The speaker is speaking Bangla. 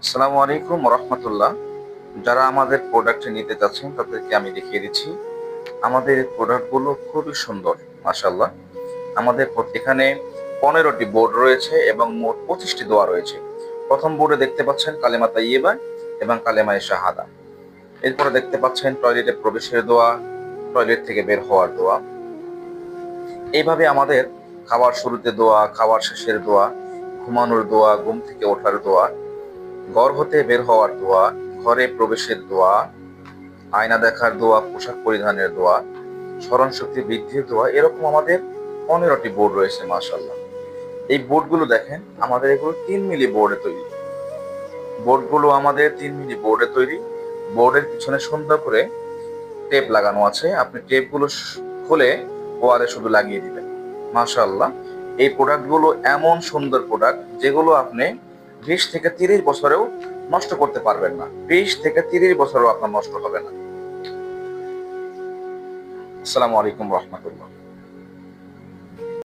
আসসালামু আলাইকুম রহমতুল্লাহ। যারা আমাদের প্রোডাক্ট নিতে চাচ্ছেন তাদেরকে আমি দেখিয়ে দিচ্ছি। আমাদের প্রোডাক্টগুলো খুবই সুন্দর, মাশাআল্লাহ। আমাদের এখানে 15টি বোর্ড রয়েছে এবং মোট 25টি দোয়া রয়েছে। প্রথম বোর্ডে দেখতে পাচ্ছেন কালেমা তাইয়্যিবা এবং কালেমায়ে শাহাদা। এরপরে দেখতে পাচ্ছেন টয়লেটে প্রবেশের দোয়া, টয়লেট থেকে বের হওয়ার দোয়া। এইভাবে আমাদের খাওয়ার শুরুতে দোয়া, খাওয়ার শেষের দোয়া, ঘুমানোর দোয়া, ঘুম থেকে ওঠার দোয়া, ঘর হতে বের হওয়ার দোয়া, ঘরে প্রবেশের দোয়া, আয়না দেখার দোয়া, পোশাক পরিধানের দোয়া, স্মরণ শক্তি বৃদ্ধির দোয়া, এরকম আমাদের 15টি বোর্ড রয়েছে, মাশাআল্লাহ। এই বোর্ডগুলো দেখেন, আমাদের এগুলো 3 মিলি বোর্ডে তৈরি। বোর্ডগুলো আমাদের 3 মিলি বোর্ডে তৈরি। বোর্ডের পিছনে সুন্দর করে টেপ লাগানো আছে। আপনি টেপগুলো খুলে ওয়ালে শুধু লাগিয়ে দিবেন, মাশাআল্লাহ। এই প্রোডাক্টগুলো এমন সুন্দর প্রোডাক্ট যেগুলো আপনি 20 থেকে 30 বছরেও নষ্ট করতে পারবেন না। 20 থেকে 30 বছরেও আপনার নষ্ট হবে না। আসসালামু আলাইকুম রহমতুল্লাহ।